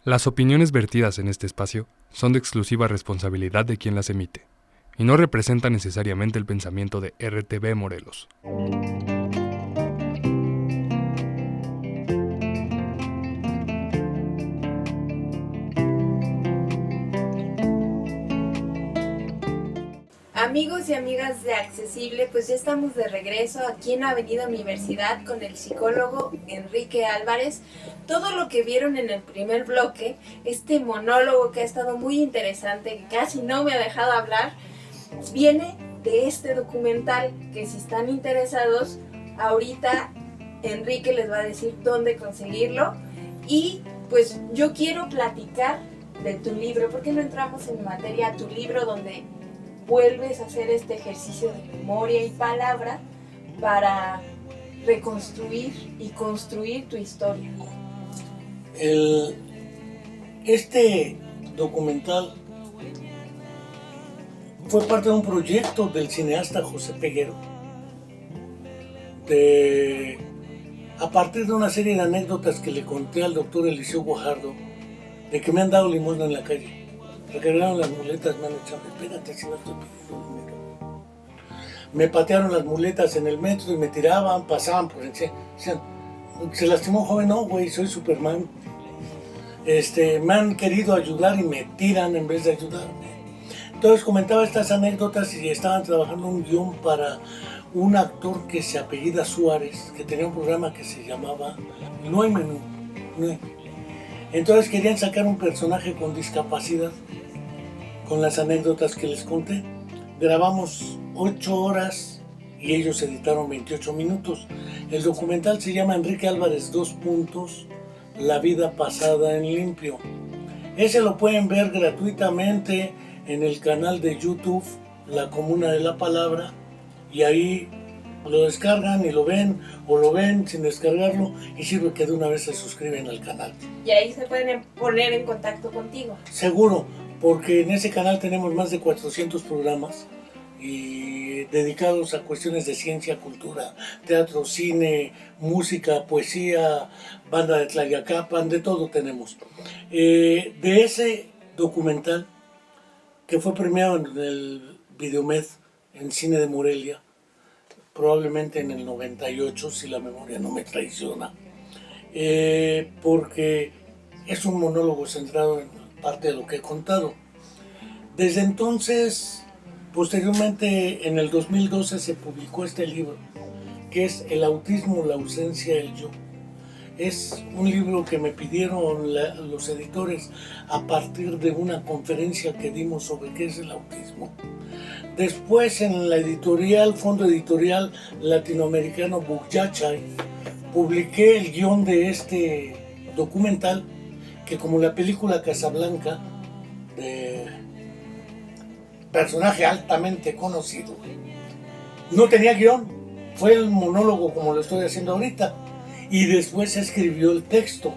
Las opiniones vertidas en este espacio son de exclusiva responsabilidad de quien las emite y no representan necesariamente el pensamiento de RTV Morelos. Amigos y amigas de Accesible, pues ya estamos de regreso aquí en Avenida Universidad con el psicólogo Enrique Álvarez. Todo lo que vieron en el primer bloque, este monólogo que ha estado muy interesante, que casi no me ha dejado hablar, viene de este documental que si están interesados, ahorita Enrique les va a decir dónde conseguirlo. Y pues yo quiero platicar de tu libro. ¿Por qué no entramos en materia? Tu libro donde vuelves a hacer este ejercicio de memoria y palabra para reconstruir y construir tu historia. Este documental fue parte de un proyecto del cineasta José Peguero, a partir de una serie de anécdotas que le conté al doctor Eliseo Guajardo, de que me han dado limosna en la calle. Recargaron las muletas, me han echado, espérate si no estoy pidiendo dinero. Me patearon las muletas en el metro y me tiraban, pasaban por encima. Decían, ¿se lastimó un joven? No, güey, soy Superman. Me han querido ayudar y me tiran en vez de ayudarme. Entonces comentaba estas anécdotas y estaban trabajando un guión para un actor que se apellida Suárez, que tenía un programa que se llamaba No hay menú. No hay. Entonces querían sacar un personaje con discapacidad, con las anécdotas que les conté. Grabamos 8 horas y ellos editaron 28 minutos. El documental se llama Enrique Álvarez : La vida pasada en limpio. Ese lo pueden ver gratuitamente en el canal de YouTube, La Comuna de la Palabra, y ahí lo descargan y lo ven, o lo ven sin descargarlo, y sirve que de una vez se suscriben al canal. Y ahí se pueden poner en contacto contigo. Seguro, porque en ese canal tenemos más de 400 programas y dedicados a cuestiones de ciencia, cultura, teatro, cine, música, poesía, banda de Tlayacapan, de todo tenemos. De ese documental, que fue premiado en el Videomed, en Cine de Morelia, probablemente en el 98, si la memoria no me traiciona, porque es un monólogo centrado en parte de lo que he contado. Desde entonces, posteriormente, en el 2012 se publicó este libro, que es El autismo, la ausencia del yo. Es un libro que me pidieron los editores a partir de una conferencia que dimos sobre qué es el autismo. Después, en la editorial, Fondo Editorial Latinoamericano Bucayacay, publiqué el guión de este documental, que como la película Casablanca, de personaje altamente conocido, no tenía guión, fue el monólogo como lo estoy haciendo ahorita, y después se escribió el texto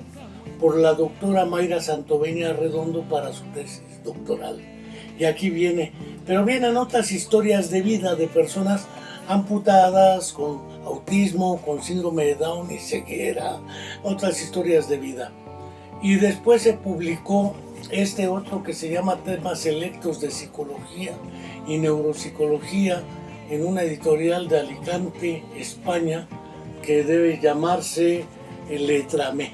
por la doctora Mayra Santoveña Redondo para su tesis doctoral. Y aquí viene, pero vienen otras historias de vida de personas amputadas, con autismo, con síndrome de Down y ceguera, otras historias de vida. Y después se publicó este otro que se llama Temas Selectos de Psicología y Neuropsicología en una editorial de Alicante, España, que debe llamarse Letramé.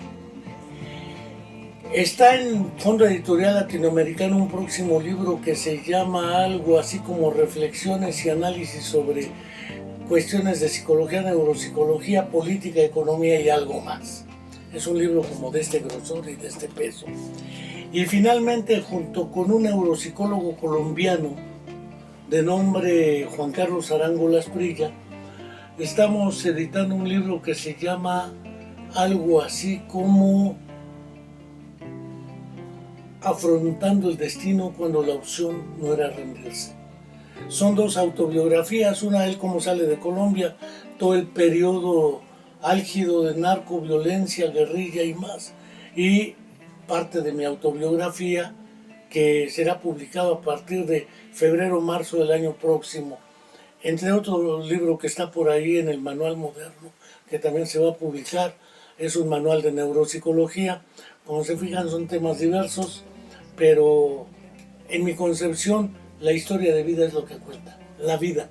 Está en Fondo Editorial Latinoamericano un próximo libro que se llama algo así como Reflexiones y Análisis sobre cuestiones de psicología, neuropsicología, política, economía y algo más. Es un libro como de este grosor y de este peso. Y finalmente, junto con un neuropsicólogo colombiano de nombre Juan Carlos Arango Lasprilla, estamos editando un libro que se llama algo así como Afrontando el destino cuando la opción no era rendirse. Son 2 autobiografías, una de él como sale de Colombia, todo el periodo álgido de narco, violencia, guerrilla y más, y parte de mi autobiografía que será publicado a partir de febrero o marzo del año próximo, entre otro libro que está por ahí en el Manual Moderno, que también se va a publicar. Es un manual de neuropsicología Como se fijan, son temas diversos, pero en mi concepción la historia de vida es lo que cuenta, la vida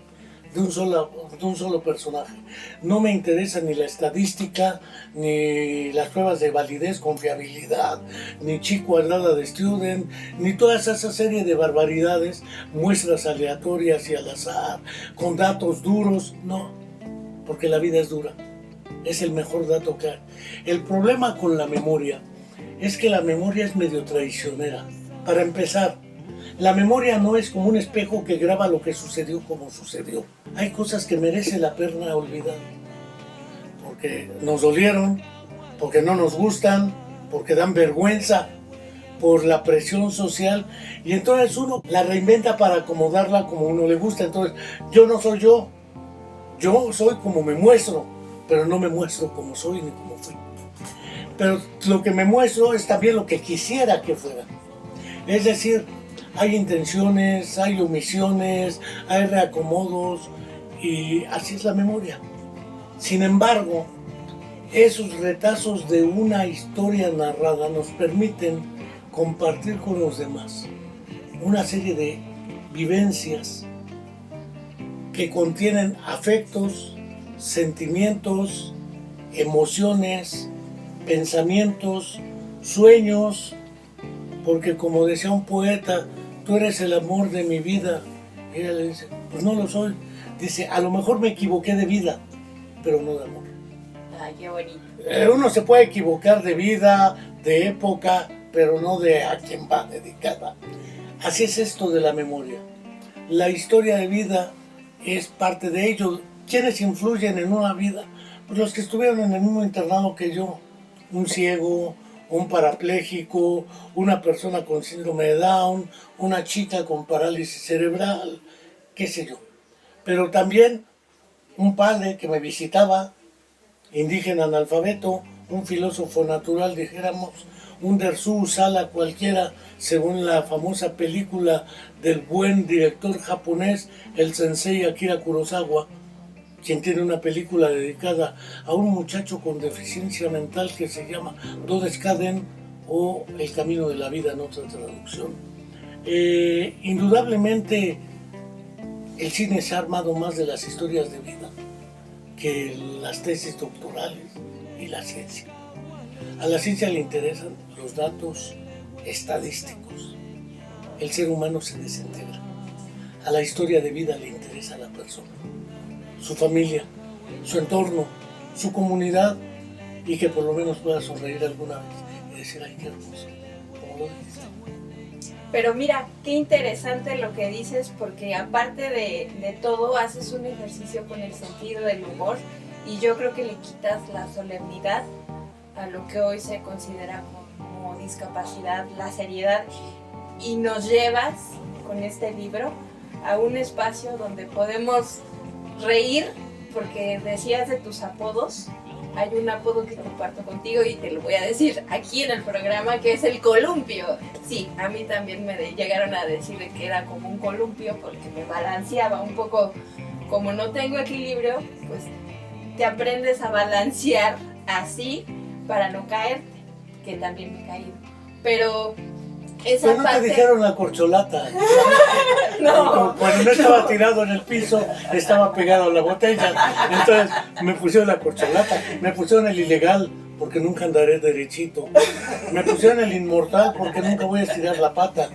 de un solo personaje. No me interesa ni la estadística, ni las pruebas de validez, confiabilidad, ni chi cuadrada de student, ni toda esa serie de barbaridades, muestras aleatorias y al azar, con datos duros. No, porque la vida es dura. Es el mejor dato que hay. El problema con la memoria es que la memoria es medio traicionera. Para empezar, la memoria no es como un espejo que graba lo que sucedió como sucedió. Hay cosas que merece la pena olvidar, porque nos dolieron, porque no nos gustan, porque dan vergüenza, por la presión social, y entonces uno la reinventa para acomodarla como uno le gusta. Entonces, yo no soy yo soy como me muestro, pero no me muestro como soy ni como fui. Pero lo que me muestro es también lo que quisiera que fuera. Es decir, hay intenciones, hay omisiones, hay reacomodos, y así es la memoria. Sin embargo, esos retazos de una historia narrada nos permiten compartir con los demás una serie de vivencias que contienen afectos, sentimientos, emociones, pensamientos, sueños, porque como decía un poeta, tú eres el amor de mi vida. Y ella le dice, pues no lo soy. Dice, a lo mejor me equivoqué de vida, pero no de amor. Ay, qué bonito. Uno se puede equivocar de vida, de época, pero no de a quién va dedicada. Así es esto de la memoria. La historia de vida es parte de ello. ¿Quiénes influyen en una vida? Pues los que estuvieron en el mismo internado que yo. Un ciego, un parapléjico, una persona con síndrome de Down, una chica con parálisis cerebral, qué sé yo. Pero también un padre que me visitaba, indígena analfabeto, un filósofo natural, dijéramos, un Dersu Sala cualquiera, según la famosa película del buen director japonés, el sensei Akira Kurosawa, quien tiene una película dedicada a un muchacho con deficiencia mental que se llama Dodeskaden o El camino de la vida en otra traducción. Indudablemente el cine se ha armado más de las historias de vida que las tesis doctorales y la ciencia. A la ciencia le interesan los datos estadísticos. El ser humano se desintegra. A la historia de vida le interesa a la persona, su familia, su entorno, su comunidad, y que por lo menos pueda sonreír alguna vez y decir, ay, qué hermoso, como lo dijiste. Pero mira, qué interesante lo que dices, porque aparte de todo, haces un ejercicio con el sentido del humor, y yo creo que le quitas la solemnidad a lo que hoy se considera como discapacidad, la seriedad, y nos llevas con este libro a un espacio donde podemos reír, porque decías de tus apodos. Hay un apodo que comparto contigo y te lo voy a decir aquí en el programa, que es el columpio. Sí, a mí también me llegaron a decir que era como un columpio porque me balanceaba un poco. Como no tengo equilibrio, pues te aprendes a balancear así para no caerte, que también me he caído. Pero esa pero no parte... te dijeron la corcholata. No. Cuando no estaba tirado en el piso, estaba pegado a la botella. Entonces me pusieron la corcholata, me pusieron el ilegal, porque nunca andaré derechito. Me pusieron el inmortal, porque nunca voy a estirar la pata.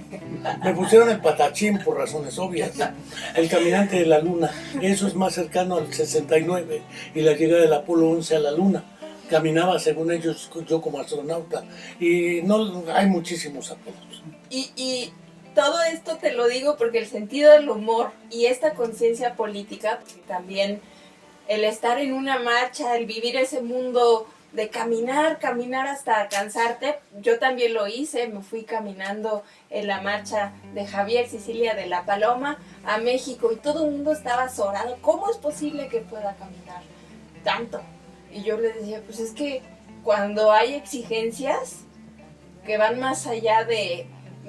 Me pusieron el patachín por razones obvias. El caminante de la luna, eso es más cercano al 69 y la llegada del Apolo 11 a la luna. Caminaba, según ellos, yo como astronauta. Y no hay muchísimos apodos. Y todo esto te lo digo porque el sentido del humor y esta conciencia política, porque también el estar en una marcha, el vivir ese mundo de caminar hasta cansarte, yo también lo hice, me fui caminando en la marcha de Javier Sicilia de la Paloma a México y todo el mundo estaba azorado. ¿Cómo es posible que pueda caminar tanto? Y yo les decía, pues es que cuando hay exigencias que van más allá de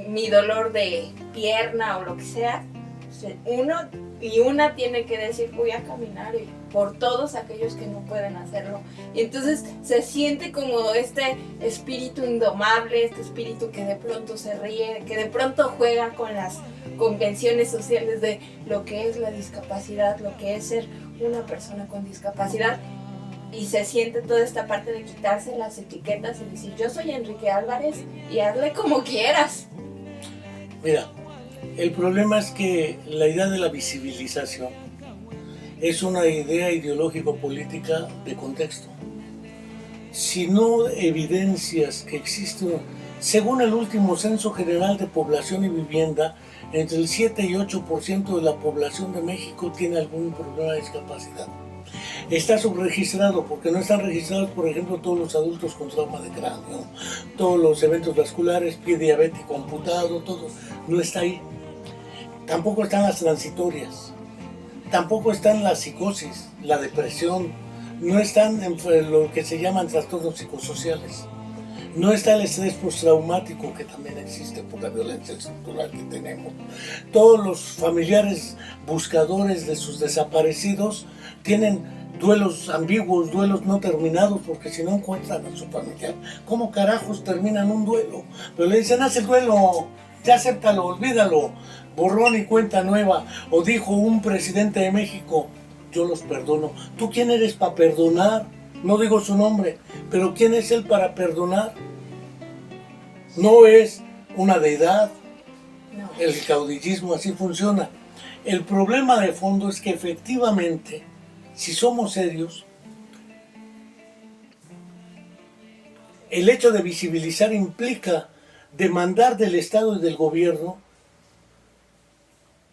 mi dolor de pierna o lo que sea, pues uno y una tiene que decir voy a caminar por todos aquellos que no pueden hacerlo. Y entonces se siente como este espíritu indomable, este espíritu que de pronto se ríe, que de pronto juega con las convenciones sociales de lo que es la discapacidad, lo que es ser una persona con discapacidad. Y se siente toda esta parte de quitarse las etiquetas y decir yo soy Enrique Álvarez y hazle como quieras. Mira, el problema es que la idea de la visibilización es una idea ideológico-política de contexto. Si no evidencias que existe, según el último Censo General de Población y Vivienda, entre el 7 y 8% de la población de México tiene algún problema de discapacidad. Está subregistrado porque no están registrados, por ejemplo, todos los adultos con trauma de cráneo, todos los eventos vasculares, pie diabético amputado, todo no está ahí. Tampoco están las transitorias, tampoco están la psicosis, la depresión, no están en lo que se llaman trastornos psicosociales. No está el estrés postraumático, que también existe por la violencia estructural que tenemos. Todos los familiares buscadores de sus desaparecidos tienen duelos ambiguos, duelos no terminados, porque si no encuentran a su familiar, ¿cómo carajos terminan un duelo? Pero le dicen, haz el duelo, ya acéptalo, olvídalo, borrón y cuenta nueva. O dijo un presidente de México, yo los perdono. ¿Tú quién eres para perdonar? No digo su nombre, pero ¿quién es él para perdonar? No es una deidad. No. El caudillismo así funciona. El problema de fondo es que efectivamente, si somos serios, el hecho de visibilizar implica demandar del Estado y del gobierno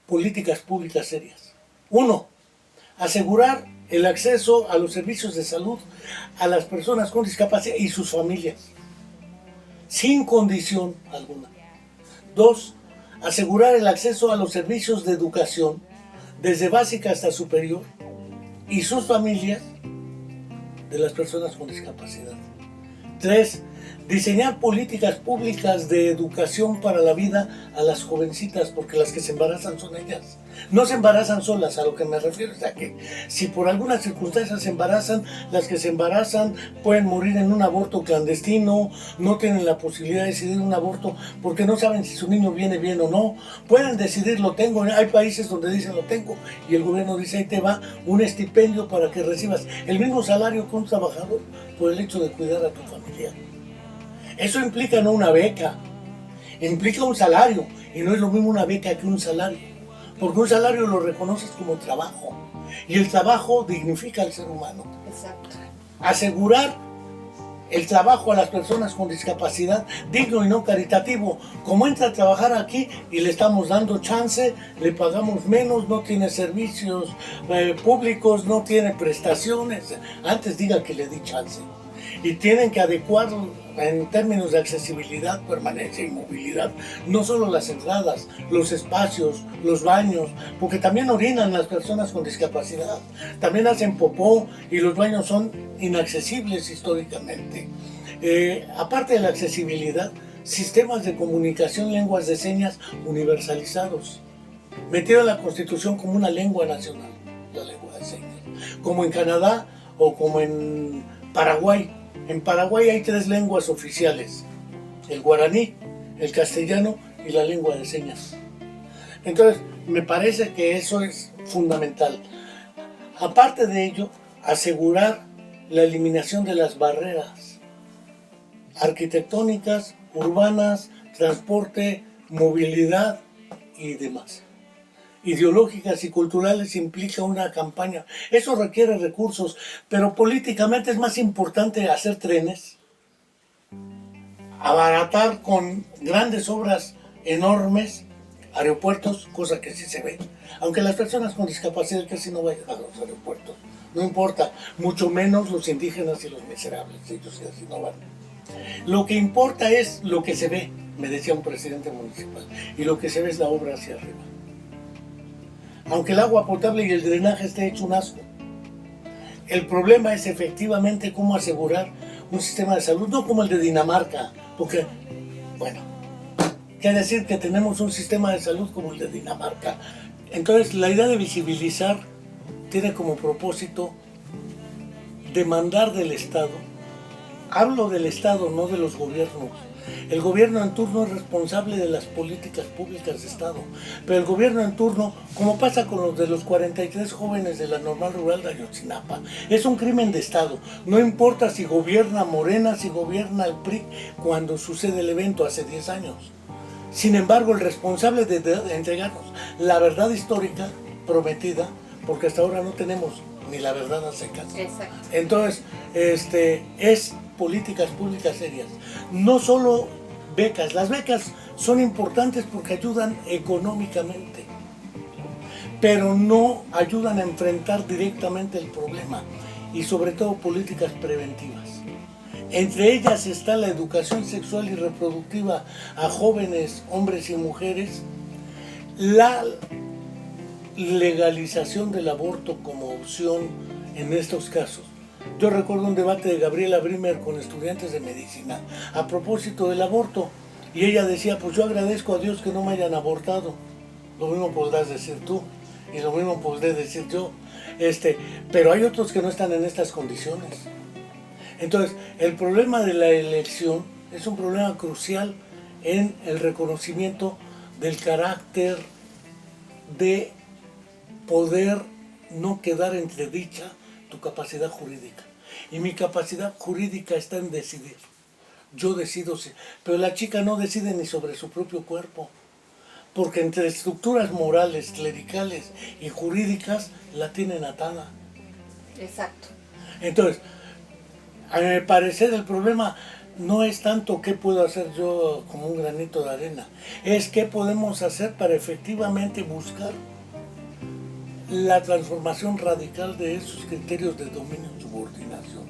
políticas públicas serias. Uno, asegurar el acceso a los servicios de salud a las personas con discapacidad y sus familias, sin condición alguna. Dos, asegurar el acceso a los servicios de educación, desde básica hasta superior, y sus familias de las personas con discapacidad. Tres, diseñar políticas públicas de educación para la vida a las jovencitas, porque las que se embarazan son ellas. No se embarazan solas, a lo que me refiero es a que si por alguna circunstancia se embarazan, las que se embarazan pueden morir en un aborto clandestino, no tienen la posibilidad de decidir un aborto porque no saben si su niño viene bien o no. Pueden decidir lo tengo, hay países donde dicen lo tengo y el gobierno dice ahí te va un estipendio para que recibas el mismo salario que un trabajador por el hecho de cuidar a tu familia. Eso implica no una beca, implica un salario, y no es lo mismo una beca que un salario, porque un salario lo reconoces como trabajo, y el trabajo dignifica al ser humano. Exacto. Asegurar el trabajo a las personas con discapacidad digno y no caritativo, como entra a trabajar aquí y le estamos dando chance, le pagamos menos, no tiene servicios públicos, no tiene prestaciones, antes diga que le di chance. Y tienen que adecuarlo en términos de accesibilidad, permanencia y movilidad, no solo las entradas, los espacios, los baños, porque también orinan las personas con discapacidad, también hacen popó y los baños son inaccesibles históricamente. Aparte de la accesibilidad, sistemas de comunicación, lenguas de señas universalizados, metido en la Constitución como una lengua nacional, la lengua de señas, como en Canadá o como en Paraguay. En Paraguay hay 3 lenguas oficiales, el guaraní, el castellano y la lengua de señas. Entonces, me parece que eso es fundamental. Aparte de ello, asegurar la eliminación de las barreras arquitectónicas, urbanas, transporte, movilidad y demás. Ideológicas y culturales implica una campaña. Eso requiere recursos, pero políticamente es más importante hacer trenes, abaratar con grandes obras enormes, aeropuertos, cosa que sí se ve. Aunque las personas con discapacidad casi no vayan a los aeropuertos, no importa, mucho menos los indígenas y los miserables, ellos casi no van. Lo que importa es lo que se ve, me decía un presidente municipal, y lo que se ve es la obra hacia arriba. Aunque el agua potable y el drenaje esté hecho un asco. El problema es efectivamente cómo asegurar un sistema de salud, no como el de Dinamarca, porque, bueno, qué decir que tenemos un sistema de salud como el de Dinamarca, Entonces, la idea de visibilizar tiene como propósito demandar del Estado. Hablo del Estado, no de los gobiernos. El gobierno en turno es responsable de las políticas públicas de Estado, pero el gobierno en turno, como pasa con los de los 43 jóvenes de la Normal Rural de Ayotzinapa, es un crimen de Estado. No importa si gobierna Morena, si gobierna el PRI, cuando sucede el evento hace 10 años. Sin embargo, el responsable de entregarnos la verdad histórica prometida, porque hasta ahora no tenemos ni la verdad a secas. Exacto. Entonces, es políticas públicas serias. No solo becas. Las becas son importantes porque ayudan económicamente, pero no ayudan a enfrentar directamente el problema, y sobre todo políticas preventivas. Entre ellas está la educación sexual y reproductiva a jóvenes, hombres y mujeres, la legalización del aborto como opción en estos casos. Yo recuerdo un debate de Gabriela Brimer con estudiantes de medicina a propósito del aborto, y ella decía, pues yo agradezco a Dios que no me hayan abortado. Lo mismo podrás decir tú, y lo mismo podré decir yo, pero hay otros que no están en estas condiciones. Entonces, el problema de la elección es un problema crucial en el reconocimiento del carácter de poder no quedar entredicha tu capacidad jurídica. Y mi capacidad jurídica está en decidir. Yo decido, pero la chica no decide ni sobre su propio cuerpo, porque entre estructuras morales, clericales y jurídicas la tienen atada. Exacto. Entonces, a mi parecer el problema no es tanto qué puedo hacer yo como un granito de arena, es qué podemos hacer para efectivamente buscar la transformación radical de esos criterios de dominio y subordinación.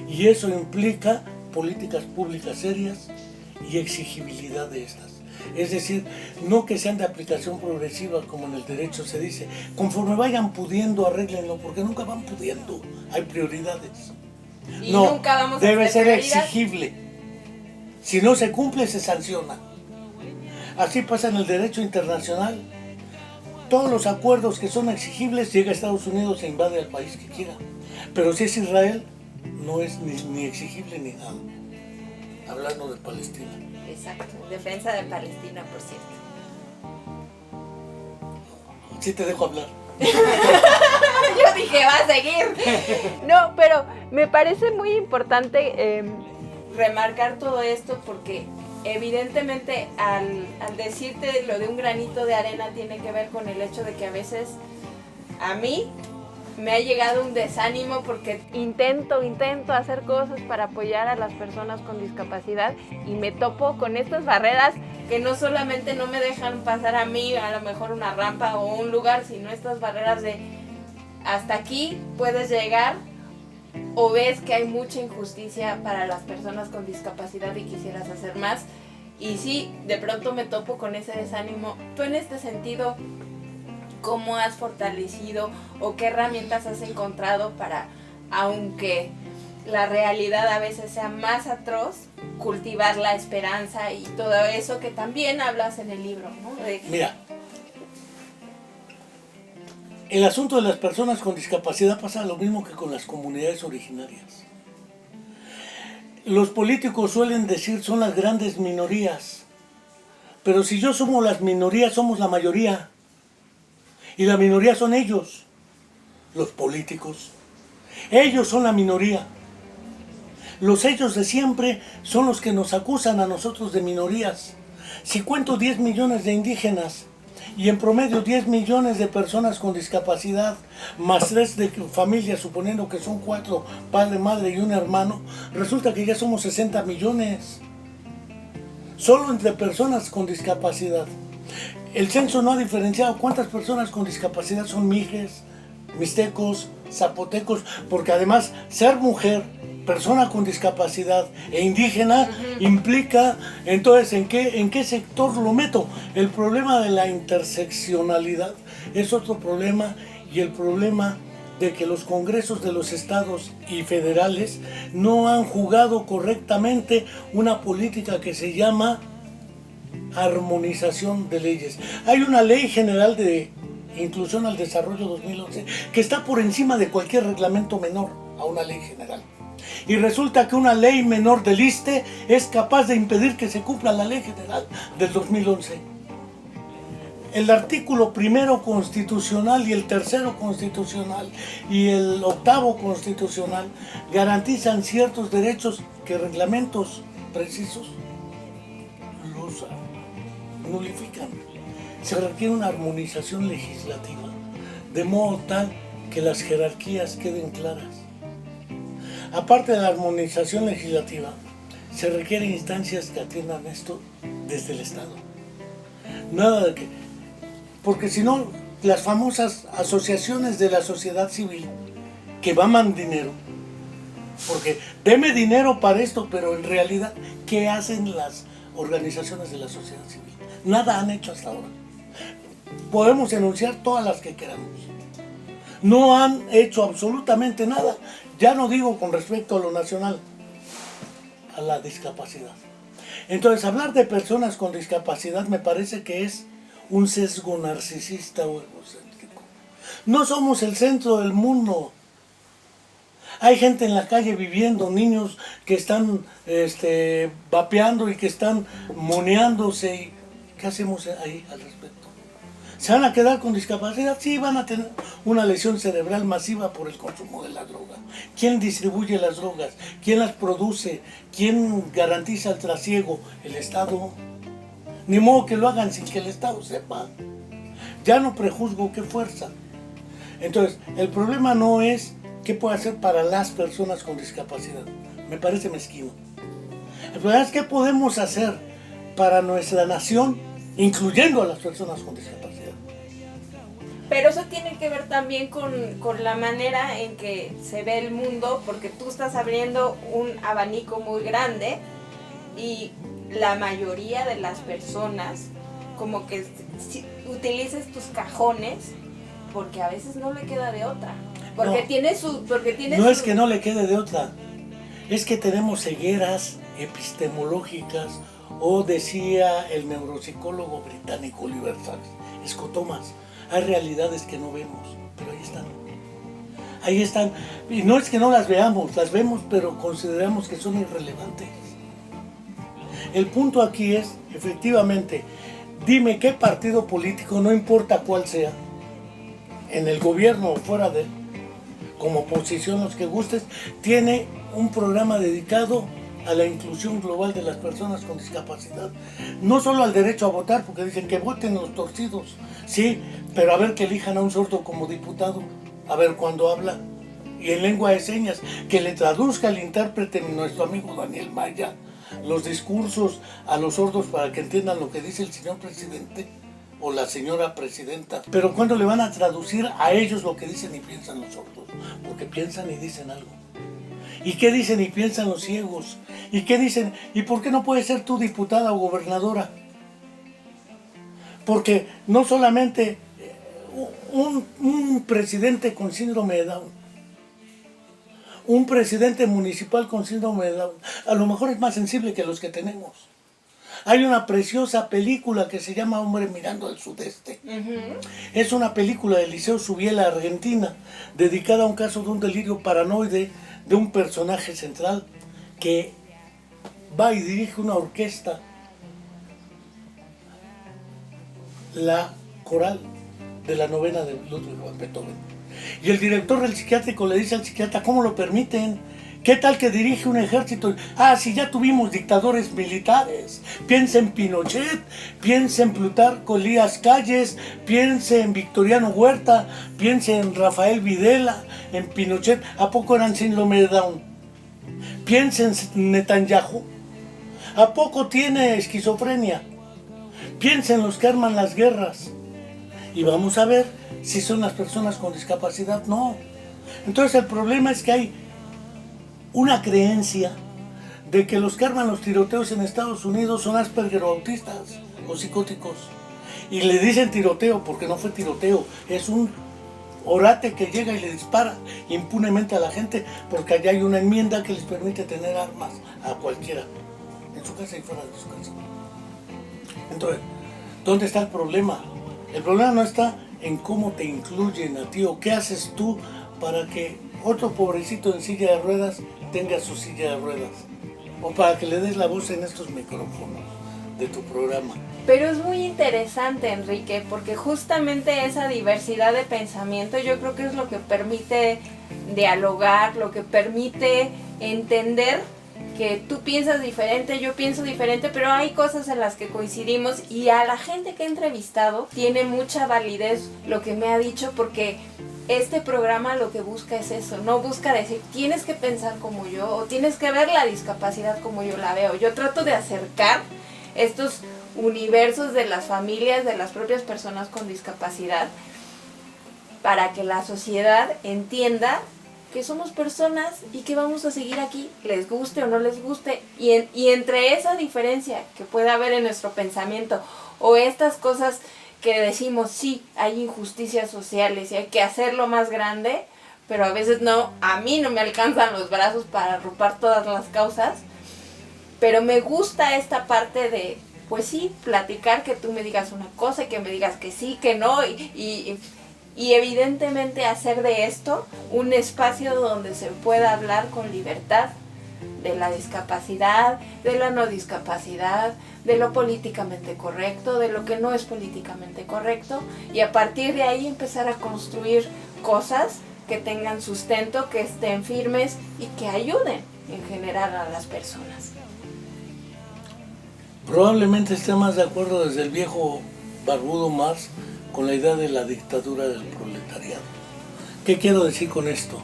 Y eso implica políticas públicas serias y exigibilidad de estas. Es decir, no que sean de aplicación progresiva como en el derecho se dice, conforme vayan pudiendo arréglenlo, porque nunca van pudiendo, hay prioridades. Y no, nunca vamos a debe hacer ser prioridad. exigible. Si no se cumple, se sanciona. Así pasa en el derecho internacional. Todos los acuerdos que son exigibles, llega a Estados Unidos e invade al país que quiera. Pero si es Israel, no es ni exigible ni nada. Hablando de Palestina. Exacto, defensa de Palestina, por cierto. Sí te dejo hablar. Yo dije, va a seguir. No, pero me parece muy importante Remarcar todo esto porque evidentemente al decirte lo de un granito de arena tiene que ver con el hecho de que a veces a mí me ha llegado un desánimo porque intento hacer cosas para apoyar a las personas con discapacidad y me topo con estas barreras que no solamente no me dejan pasar a mí a lo mejor una rampa o un lugar, sino estas barreras de hasta aquí puedes llegar, o ves que hay mucha injusticia para las personas con discapacidad y quisieras hacer más. Y sí, de pronto me topo con ese desánimo. Tú en este sentido, ¿cómo has fortalecido o qué herramientas has encontrado para, aunque la realidad a veces sea más atroz, cultivar la esperanza y todo eso que también hablas en el libro, ¿no? Mira, el asunto de las personas con discapacidad pasa lo mismo que con las comunidades originarias. Los políticos suelen decir son las grandes minorías, pero si yo sumo las minorías somos la mayoría, y la minoría son ellos, los políticos. Ellos son la minoría. Los ellos de siempre son los que nos acusan a nosotros de minorías. Si cuento 10 millones de indígenas y en promedio 10 millones de personas con discapacidad, más 3 de familias, suponiendo que son 4, padre, madre y un hermano, resulta que ya somos 60 millones. Solo entre personas con discapacidad. El censo no ha diferenciado cuántas personas con discapacidad son mijes, mixtecos, zapotecos, porque además ser mujer, persona con discapacidad e indígena implica, entonces, ¿en qué sector lo meto? El problema de la interseccionalidad es otro problema, y el problema de que los congresos de los estados y federales no han jugado correctamente una política que se llama armonización de leyes. Hay una ley general de Inclusión al Desarrollo 2011, que está por encima de cualquier reglamento menor a una ley general. Y resulta que una ley menor del ISSSTE es capaz de impedir que se cumpla la ley general del 2011. El artículo 1 constitucional y el 3 constitucional y el 8 constitucional garantizan ciertos derechos que reglamentos precisos los nulifican. Se requiere una armonización legislativa, de modo tal que las jerarquías queden claras. Aparte de la armonización legislativa, se requieren instancias que atiendan esto desde el Estado. Nada de que, porque si no, las famosas asociaciones de la sociedad civil que maman dinero, porque deme dinero para esto, pero en realidad, ¿qué hacen las organizaciones de la sociedad civil? Nada han hecho hasta ahora. Podemos enunciar todas las que queramos. No han hecho absolutamente nada. Ya no digo con respecto a lo nacional, a la discapacidad. Entonces, hablar de personas con discapacidad me parece que es un sesgo narcisista o egocéntrico. No somos el centro del mundo. Hay gente en la calle viviendo, niños que están vapeando y que están moneándose. Y ¿qué hacemos ahí al respecto? ¿Se van a quedar con discapacidad? Sí, van a tener una lesión cerebral masiva por el consumo de la droga. ¿Quién distribuye las drogas? ¿Quién las produce? ¿Quién garantiza el trasiego? El Estado. Ni modo que lo hagan sin que el Estado sepa. Ya no prejuzgo qué fuerza. Entonces, el problema no es qué puede hacer para las personas con discapacidad. Me parece mezquino. El problema es qué podemos hacer para nuestra nación, incluyendo a las personas con discapacidad. Pero eso tiene que ver también con la manera en que se ve el mundo, porque tú estás abriendo un abanico muy grande y la mayoría de las personas como que utilices tus cajones porque a veces no le queda de otra. Porque no es que no le quede de otra, es que tenemos cegueras epistemológicas, o decía el neuropsicólogo británico Oliver Sacks, escotomas. Hay realidades que no vemos, pero ahí están. Ahí están. Y no es que no las veamos, las vemos, pero consideramos que son irrelevantes. El punto aquí es, efectivamente, dime qué partido político, no importa cuál sea, en el gobierno o fuera de él, como oposición, los que gustes, tiene un programa dedicado a la inclusión global de las personas con discapacidad. No solo al derecho a votar, porque dicen que voten los torcidos, sí, pero a ver que elijan a un sordo como diputado, a ver cuando habla, y en lengua de señas, que le traduzca al intérprete, nuestro amigo Daniel Maya, los discursos a los sordos para que entiendan lo que dice el señor presidente o la señora presidenta. Pero ¿cuándo le van a traducir a ellos lo que dicen y piensan los sordos? Porque piensan y dicen algo. ¿Y qué dicen y piensan los ciegos? ¿Y qué dicen? ¿Y por qué no puedes ser tú diputada o gobernadora? Porque no solamente un presidente con síndrome de Down, un presidente municipal con síndrome de Down, a lo mejor es más sensible que los que tenemos. Hay una preciosa película que se llama Hombre mirando al sudeste. Es una película de Liceo Subiela, Argentina, dedicada a un caso de un delirio paranoide de un personaje central que va y dirige una orquesta, la coral de la novena de Ludwig van Beethoven. Y el director del psiquiátrico le dice al psiquiatra, ¿cómo lo permiten? ¿Qué tal que dirige un ejército? Ah, si ya tuvimos dictadores militares. Piensa en Pinochet, piensa en Plutarco Elías Calles, piensa en Victoriano Huerta, piensa en Rafael Videla, en Pinochet. ¿A poco eran síndrome de Down? Piensa en Netanyahu. ¿A poco tiene esquizofrenia? Piensa en los que arman las guerras. Y vamos a ver si son las personas con discapacidad. No. Entonces el problema es que hay una creencia de que los que arman los tiroteos en Estados Unidos son Asperger o autistas o psicóticos. Y le dicen tiroteo porque no fue tiroteo, es un orate que llega y le dispara impunemente a la gente porque allá hay una enmienda que les permite tener armas a cualquiera, en su casa y fuera de su casa. Entonces, ¿dónde está el problema? El problema no está en cómo te incluyen a ti o qué haces tú para que otro pobrecito en silla de ruedas tenga su silla de ruedas o para que le des la voz en estos micrófonos de tu programa. Pero es muy interesante, Enrique, porque justamente esa diversidad de pensamiento yo creo que es lo que permite dialogar, lo que permite entender que tú piensas diferente, yo pienso diferente, pero hay cosas en las que coincidimos y a la gente que he entrevistado tiene mucha validez lo que me ha dicho porque este programa lo que busca es eso, no busca decir tienes que pensar como yo o tienes que ver la discapacidad como yo la veo. Yo trato de acercar estos universos de las familias, de las propias personas con discapacidad para que la sociedad entienda que somos personas y que vamos a seguir aquí, les guste o no les guste, y entre esa diferencia que puede haber en nuestro pensamiento o estas cosas que decimos, sí, hay injusticias sociales y hay que hacerlo más grande, pero a veces no, a mí no me alcanzan los brazos para agrupar todas las causas, pero me gusta esta parte de, pues sí, platicar, que tú me digas una cosa y que me digas que sí, que no, y evidentemente hacer de esto un espacio donde se pueda hablar con libertad de la discapacidad, de la no discapacidad, de lo políticamente correcto, de lo que no es políticamente correcto, y a partir de ahí empezar a construir cosas que tengan sustento, que estén firmes y que ayuden en general a las personas. Probablemente esté más de acuerdo desde el viejo barbudo Marx con la idea de la dictadura del proletariado. ¿Qué quiero decir con esto?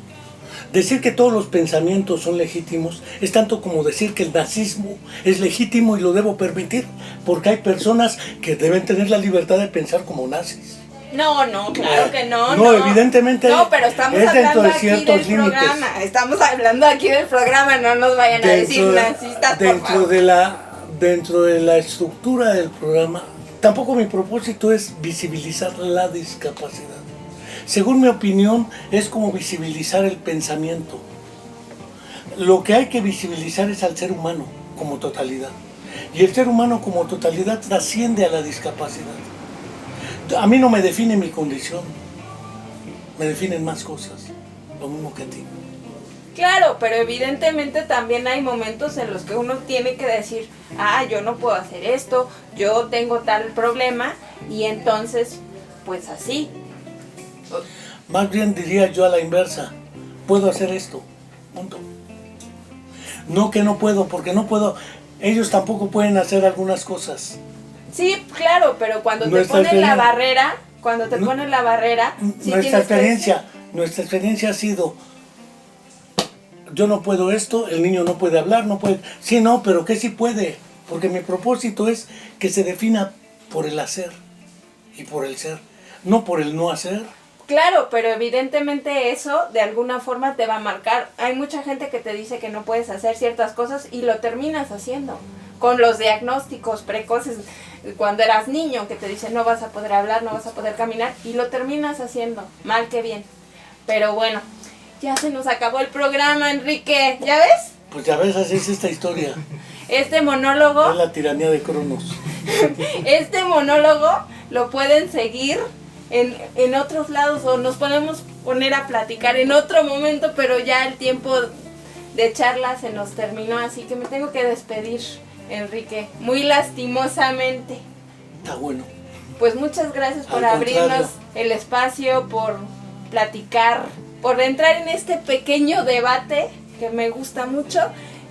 Decir que todos los pensamientos son legítimos es tanto como decir que el nazismo es legítimo y lo debo permitir, porque hay personas que deben tener la libertad de pensar como nazis. No, claro que no. No, evidentemente no, pero estamos es hablando dentro de aquí ciertos del límites. programa. Estamos hablando aquí del programa, no nos vayan a decir nazistas, por favor. Dentro de la estructura del programa, tampoco mi propósito es visibilizar la discapacidad. Según mi opinión, es como visibilizar el pensamiento. Lo que hay que visibilizar es al ser humano como totalidad. Y el ser humano como totalidad trasciende a la discapacidad. A mí no me define mi condición, me definen más cosas, lo mismo que a ti. Claro, pero evidentemente también hay momentos en los que uno tiene que decir, yo no puedo hacer esto, yo tengo tal problema, y entonces, pues así. Más bien diría yo a la inversa, puedo hacer esto, punto. No que no puedo, porque no puedo, ellos tampoco pueden hacer algunas cosas. Sí, claro, pero cuando te ponen la barrera, sí nuestra experiencia ha sido, yo no puedo esto, el niño no puede hablar, no puede, sí, no, pero que sí puede, porque mi propósito es que se defina por el hacer y por el ser, no por el no hacer. Claro, pero evidentemente eso de alguna forma te va a marcar. Hay mucha gente que te dice que no puedes hacer ciertas cosas y lo terminas haciendo. Con los diagnósticos precoces, cuando eras niño, que te dicen no vas a poder hablar, no vas a poder caminar, y lo terminas haciendo, mal que bien. Pero bueno, ya se nos acabó el programa, Enrique, ¿ya ves? Pues ya ves, así es esta historia. Este monólogo... Es la tiranía de Cronos. Este monólogo lo pueden seguir en otros lados, o nos podemos poner a platicar en otro momento, pero ya el tiempo de charla se nos terminó, así que me tengo que despedir, Enrique, muy lastimosamente. Está bueno. Pues muchas gracias por Al abrirnos contrario. el espacio, por platicar, por entrar en este pequeño debate que me gusta mucho.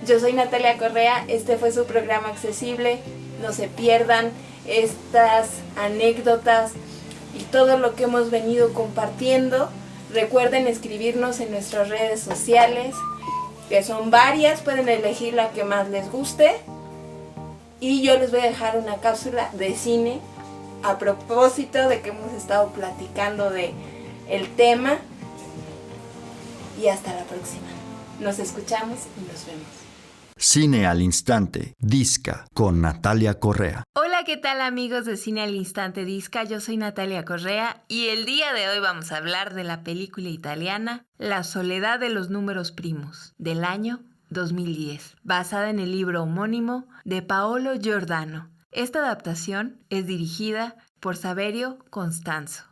Yo soy Natalia Correa, este fue su programa Accesible. No se pierdan estas anécdotas y todo lo que hemos venido compartiendo. Recuerden escribirnos en nuestras redes sociales, que son varias, pueden elegir la que más les guste. Y yo les voy a dejar una cápsula de cine a propósito de que hemos estado platicando de el tema. Y hasta la próxima. Nos escuchamos y nos vemos. Cine al Instante, Disca, con Natalia Correa. Hola, ¿qué tal amigos de Cine al Instante Disca? Yo soy Natalia Correa y el día de hoy vamos a hablar de la película italiana La soledad de los números primos, del año 2010, basada en el libro homónimo de Paolo Giordano. Esta adaptación es dirigida por Saverio Costanzo.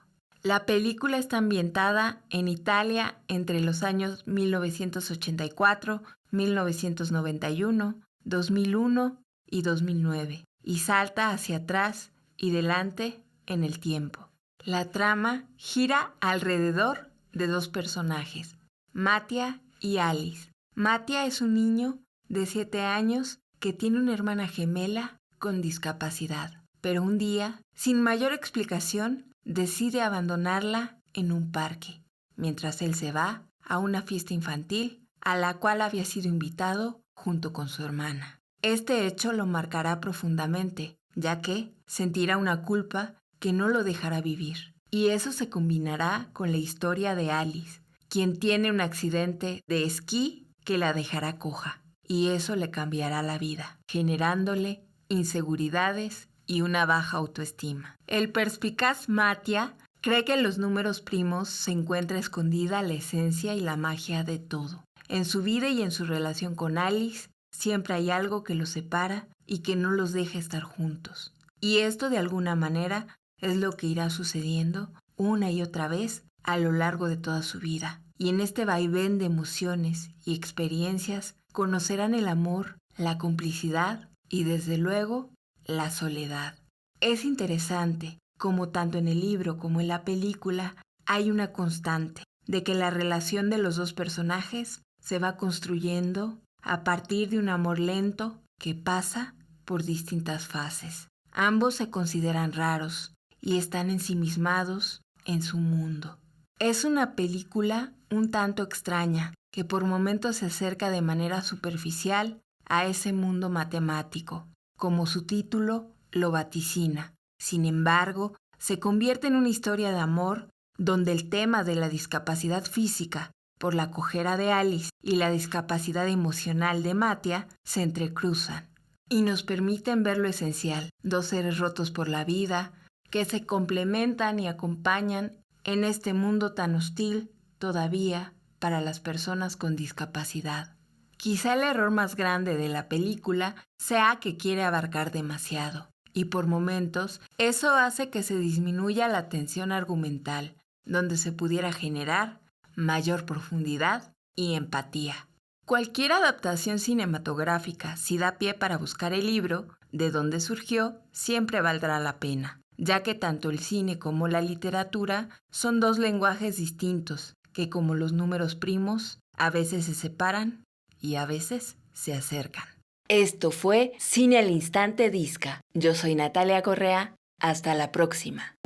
La película está ambientada en Italia entre los años 1984, 1991, 2001 y 2009 y salta hacia atrás y delante en el tiempo. La trama gira alrededor de dos personajes, Mattia y Alice. Mattia es un niño de 7 años que tiene una hermana gemela con discapacidad, pero un día, sin mayor explicación, decide abandonarla en un parque, mientras él se va a una fiesta infantil a la cual había sido invitado junto con su hermana. Este hecho lo marcará profundamente, ya que sentirá una culpa que no lo dejará vivir. Y eso se combinará con la historia de Alice, quien tiene un accidente de esquí que la dejará coja, y eso le cambiará la vida, generándole inseguridades y una baja autoestima. El perspicaz Mattia cree que en los números primos se encuentra escondida la esencia y la magia de todo. En su vida y en su relación con Alice, siempre hay algo que los separa y que no los deja estar juntos. Y esto de alguna manera es lo que irá sucediendo una y otra vez a lo largo de toda su vida. Y en este vaivén de emociones y experiencias conocerán el amor, la complicidad y desde luego la soledad. Es interesante como tanto en el libro como en la película hay una constante de que la relación de los dos personajes se va construyendo a partir de un amor lento que pasa por distintas fases. Ambos se consideran raros y están ensimismados en su mundo. Es una película un tanto extraña que por momentos se acerca de manera superficial a ese mundo matemático, como su título lo vaticina. Sin embargo, se convierte en una historia de amor donde el tema de la discapacidad física por la cojera de Alice y la discapacidad emocional de Mattia se entrecruzan y nos permiten ver lo esencial, dos seres rotos por la vida que se complementan y acompañan en este mundo tan hostil todavía para las personas con discapacidad. Quizá el error más grande de la película sea que quiere abarcar demasiado, y por momentos eso hace que se disminuya la tensión argumental, donde se pudiera generar mayor profundidad y empatía. Cualquier adaptación cinematográfica, si da pie para buscar el libro, de donde surgió, siempre valdrá la pena, ya que tanto el cine como la literatura son dos lenguajes distintos, que como los números primos, a veces se separan y a veces se acercan. Esto fue Cine al Instante Disca. Yo soy Natalia Correa. Hasta la próxima.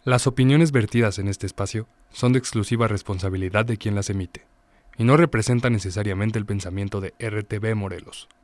Las opiniones vertidas en este espacio son de exclusiva responsabilidad de quien las emite y no representan necesariamente el pensamiento de RTV Morelos.